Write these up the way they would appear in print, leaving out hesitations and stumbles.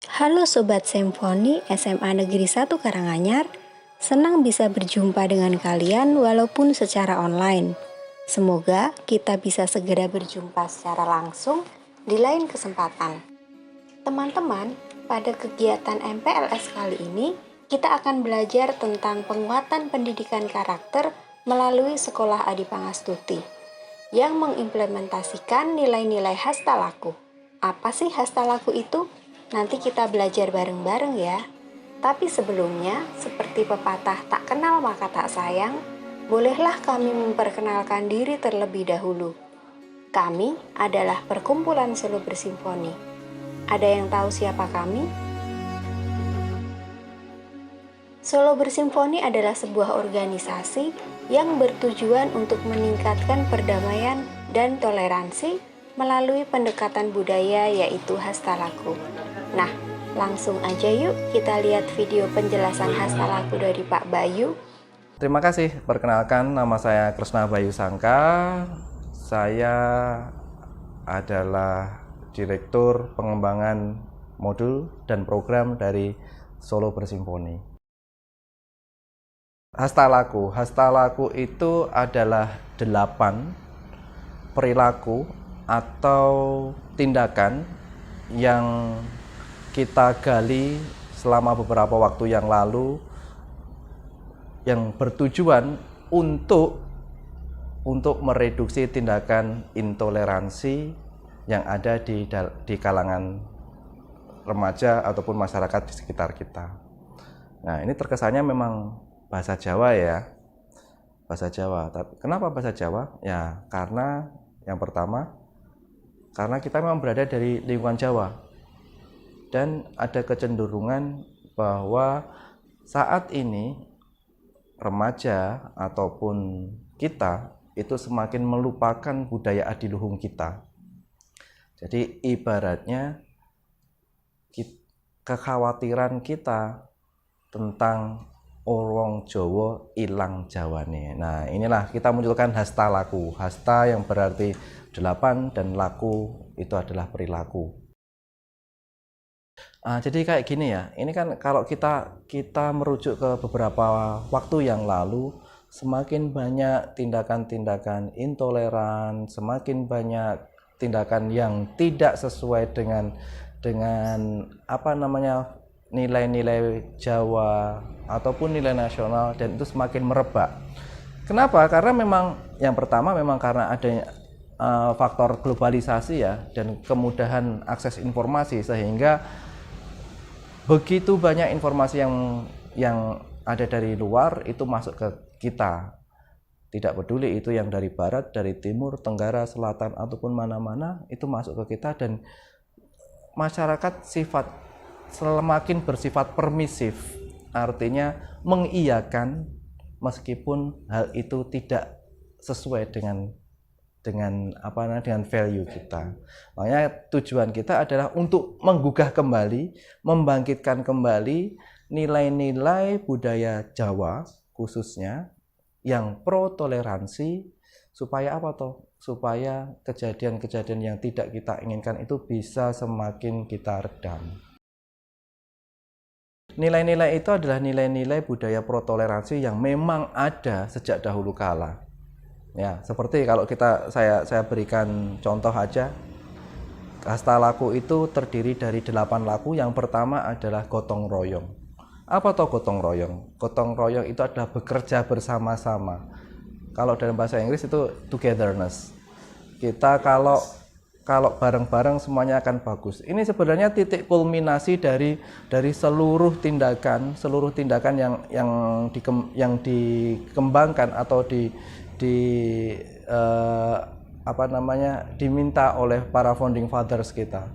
Halo Sobat Simfoni SMA Negeri 1 Karanganyar, senang bisa berjumpa dengan kalian walaupun secara online. Semoga kita bisa segera berjumpa secara langsung di lain kesempatan. Teman-teman, pada kegiatan MPLS kali ini, kita akan belajar tentang penguatan pendidikan karakter melalui Sekolah Adi Pangastuti yang mengimplementasikan nilai-nilai hasta laku. Apa sih hasta laku itu? Nanti kita belajar bareng-bareng ya. Tapi sebelumnya, seperti pepatah tak kenal maka tak sayang, bolehlah kami memperkenalkan diri terlebih dahulu. Kami adalah Perkumpulan Solo Bersimfoni. Ada yang tahu siapa kami? Solo Bersimfoni adalah sebuah organisasi yang bertujuan untuk meningkatkan perdamaian dan toleransi melalui pendekatan budaya yaitu hasta laku. Nah, langsung aja yuk kita lihat video penjelasan hasta laku dari Pak Bayu. Terima kasih, perkenalkan nama saya Kresna Bayu Sangka. Saya adalah Direktur Pengembangan Modul dan Program dari Solo Bersimfoni. Hasta laku itu adalah 8 perilaku atau tindakan yang kita gali selama beberapa waktu yang lalu yang bertujuan untuk mereduksi tindakan intoleransi yang ada di kalangan remaja ataupun masyarakat di sekitar kita. Nah, ini terkesannya memang bahasa Jawa ya. Bahasa Jawa. Tapi kenapa bahasa Jawa? Ya, karena yang pertama karena kita memang berada dari lingkungan Jawa. Dan ada kecenderungan bahwa saat ini remaja ataupun kita itu semakin melupakan budaya adiluhung kita. Jadi ibaratnya kekhawatiran kita tentang orang Jawa ilang Jawane. Nah, inilah kita munculkan hasta laku. Hasta yang berarti 8 dan laku itu adalah perilaku. Jadi kayak gini ya, ini kan kalau kita merujuk ke beberapa waktu yang lalu, semakin banyak tindakan-tindakan intoleran, semakin banyak tindakan yang tidak sesuai dengan nilai-nilai Jawa ataupun nilai nasional, dan itu semakin merebak. Kenapa? Karena memang yang pertama memang karena adanya faktor globalisasi ya, dan kemudahan akses informasi, sehingga begitu banyak informasi yang ada dari luar itu masuk ke kita. Tidak peduli itu yang dari barat, dari timur, tenggara, selatan ataupun mana-mana, itu masuk ke kita, dan masyarakat semakin bersifat permisif. Artinya mengiyakan meskipun hal itu tidak sesuai dengan value kita. Makanya tujuan kita adalah untuk menggugah kembali, membangkitkan kembali nilai-nilai budaya Jawa khususnya yang pro toleransi, supaya apa toh? Supaya kejadian-kejadian yang tidak kita inginkan itu bisa semakin kita redam. Nilai-nilai itu adalah nilai-nilai budaya pro toleransi yang memang ada sejak dahulu kala. Ya, seperti kalau saya berikan contoh aja. Hasta laku itu terdiri dari 8 laku. Yang pertama adalah gotong royong. Apa toh gotong royong? Gotong royong itu adalah bekerja bersama-sama. Kalau dalam bahasa Inggris itu togetherness. Kita kalau bareng-bareng semuanya akan bagus. Ini sebenarnya titik kulminasi dari seluruh tindakan yang dikembangkan atau diminta oleh para founding fathers kita.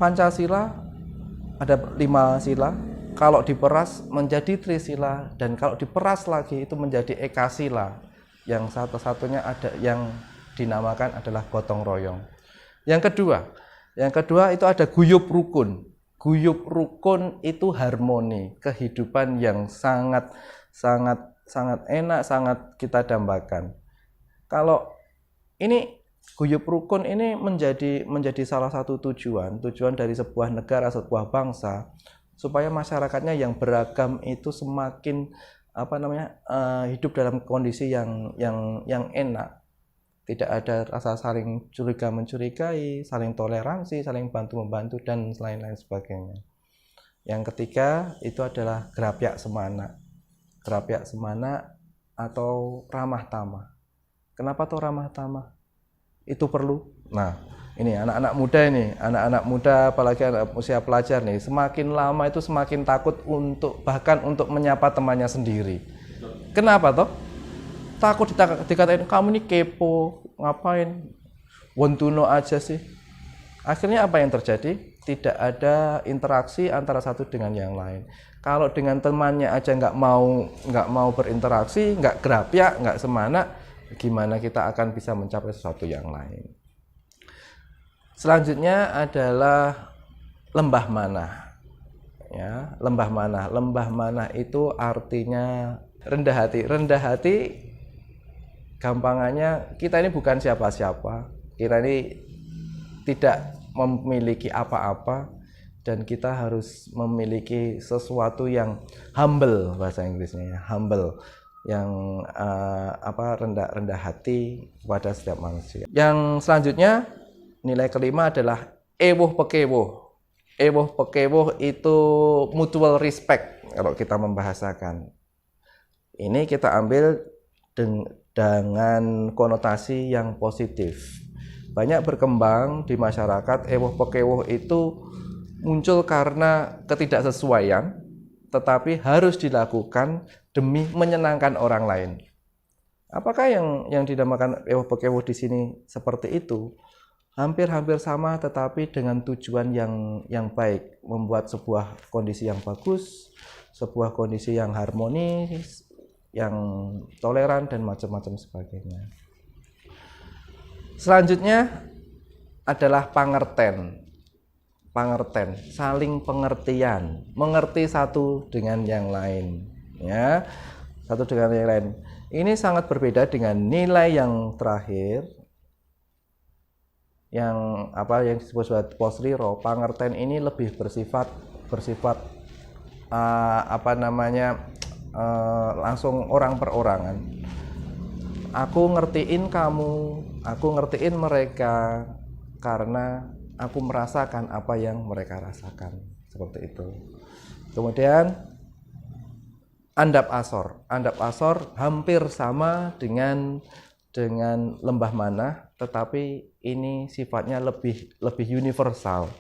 Pancasila ada 5 sila, kalau diperas menjadi Trisila, dan kalau diperas lagi itu menjadi Ekasila. Yang satu-satunya ada yang dinamakan adalah gotong royong. Yang kedua itu ada guyub rukun. Guyub rukun itu harmoni, kehidupan yang sangat enak, sangat kita dambakan. Kalau ini Guyub rukun ini menjadi salah satu tujuan dari sebuah negara, sebuah bangsa, supaya masyarakatnya yang beragam itu semakin hidup dalam kondisi yang enak. Tidak ada rasa saling curiga mencurigai, saling toleransi, saling bantu membantu, dan lain-lain sebagainya. Yang ketiga itu adalah grapyak semana. Grapyak semana atau ramah tamah. Kenapa tuh ramah tamah? Itu perlu. Nah, ini anak-anak muda apalagi anak usia pelajar nih, semakin lama itu semakin takut bahkan untuk menyapa temannya sendiri. Kenapa toh? Takut dikatain kamu ini kepo, ngapain? Wontuno aja sih. Akhirnya apa yang terjadi? Tidak ada interaksi antara satu dengan yang lain. Kalau dengan temannya aja nggak mau berinteraksi, nggak grapyak, nggak semana, gimana kita akan bisa mencapai sesuatu yang lain. Selanjutnya adalah lembah manah. Ya, lembah manah. Lembah manah itu artinya rendah hati. Rendah hati gampangannya kita ini bukan siapa-siapa. Kita ini tidak memiliki apa-apa, dan kita harus memiliki sesuatu yang humble, bahasa Inggrisnya ya, humble, yang rendah hati kepada setiap manusia. Yang selanjutnya, nilai kelima adalah ewuh pekewuh. Ewuh pekewuh itu mutual respect kalau kita membahasakan. Ini kita ambil dengan konotasi yang positif. Banyak berkembang di masyarakat, ewuh pekewuh itu muncul karena ketidaksesuaian, tetapi harus dilakukan demi menyenangkan orang lain. Apakah yang dinamakan ewuh pekewuh di sini seperti itu? Hampir-hampir sama, tetapi dengan tujuan yang baik, membuat sebuah kondisi yang bagus, sebuah kondisi yang harmonis, yang toleran, dan macam-macam sebagainya. Selanjutnya adalah pangerten. Pangerten, saling pengertian, mengerti satu dengan yang lain, ya. Satu dengan yang lain. Ini sangat berbeda dengan nilai yang terakhir, yang disebut sebagai posliro. Pangerten ini lebih bersifat langsung orang per orangan. Aku ngertiin kamu, aku ngertiin mereka karena aku merasakan apa yang mereka rasakan, seperti itu. Kemudian andap asor. Andap asor hampir sama dengan lembah manah, tetapi ini sifatnya lebih universal.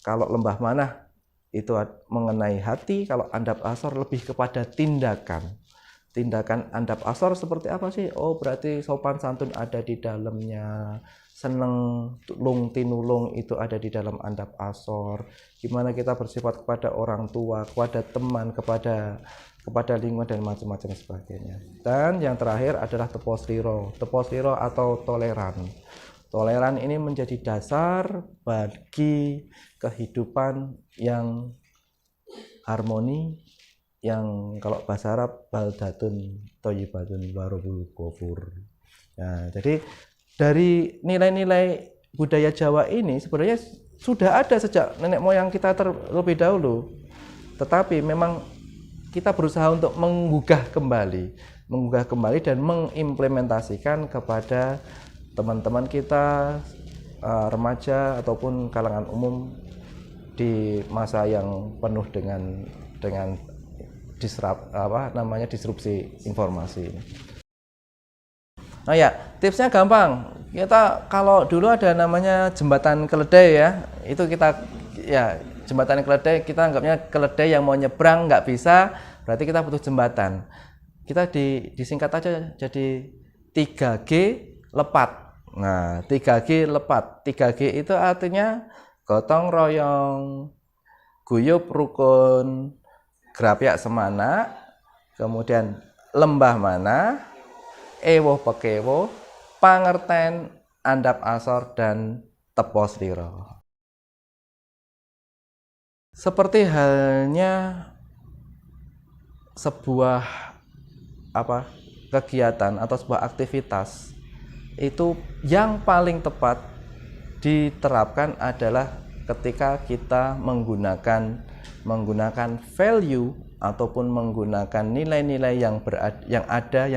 Kalau lembah manah itu mengenai hati, kalau andap asor lebih kepada tindakan. Tindakan andap asor seperti apa sih? Oh, berarti sopan santun ada di dalamnya, seneng tulung tinulung itu ada di dalam andap asor. Gimana kita bersifat kepada orang tua, kepada teman, kepada lingkungan, dan macam-macam sebagainya. Dan yang terakhir adalah teposliro. Teposliro atau toleran. Toleran ini menjadi dasar bagi kehidupan yang harmoni, yang kalau bahasa Arab baldatun thayyibatun warabul ghafur. Nah, jadi dari nilai-nilai budaya Jawa ini sebenarnya sudah ada sejak nenek moyang kita terlebih dahulu. Tetapi memang kita berusaha untuk menggugah kembali dan mengimplementasikan kepada teman-teman kita, remaja ataupun kalangan umum di masa yang penuh dengan disrupsi informasi. Nah ya, tipsnya gampang. Kita kalau dulu ada namanya jembatan keledai ya, itu kita ya jembatan keledai, kita anggapnya keledai yang mau nyebrang nggak bisa, berarti kita butuh jembatan. Kita disingkat aja jadi 3G lepat. Nah, 3G lepat. 3G itu artinya gotong royong, guyub rukun, grapyak semana, kemudian lembah manah, ewuh pekewuh, pangerten, andap asor, dan teposliro. Seperti halnya sebuah kegiatan atau sebuah aktivitas itu yang paling tepat diterapkan adalah ketika kita menggunakan value ataupun menggunakan nilai-nilai yang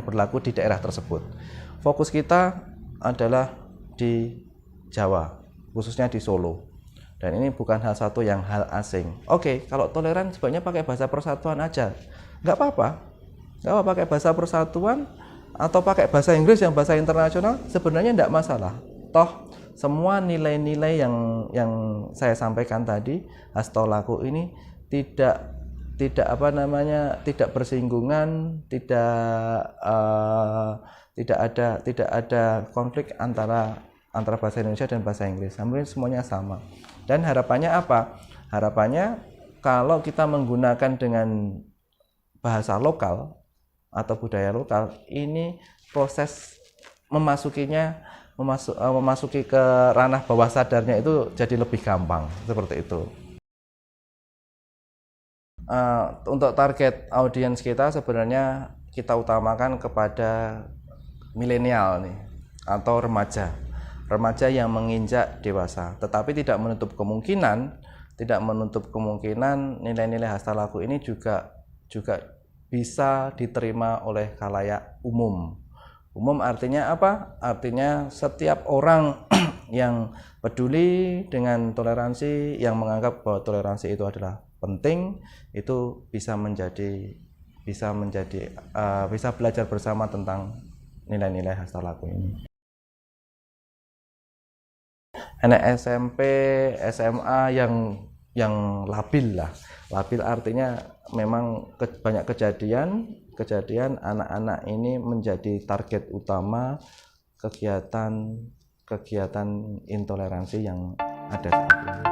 berlaku di daerah tersebut. Fokus kita adalah di Jawa, khususnya di Solo. Dan ini bukan hal asing. Oke, kalau toleran sebaiknya pakai bahasa persatuan aja. Nggak apa-apa pakai bahasa persatuan atau pakai bahasa Inggris yang bahasa internasional, sebenarnya nggak masalah. Toh semua nilai-nilai yang saya sampaikan tadi, hastolaku ini tidak bersinggungan, tidak ada konflik antara bahasa Indonesia dan bahasa Inggris. Hampir semuanya sama. Dan harapannya apa? Harapannya kalau kita menggunakan dengan bahasa lokal atau budaya lokal, ini proses memasuki ke ranah bawah sadarnya itu jadi lebih gampang, seperti itu. Untuk target audiens kita sebenarnya kita utamakan kepada milenial nih, atau remaja yang menginjak dewasa. Tetapi tidak menutup kemungkinan nilai-nilai hastalaku ini juga bisa diterima oleh khalayak umum. Umum artinya apa? Artinya setiap orang yang peduli dengan toleransi, yang menganggap bahwa toleransi itu adalah penting, itu bisa belajar bersama tentang nilai-nilai hastalaku ini. Anak SMP, SMA yang labil lah. Labil artinya memang banyak kejadian anak-anak ini menjadi target utama kegiatan intoleransi yang ada saat ini.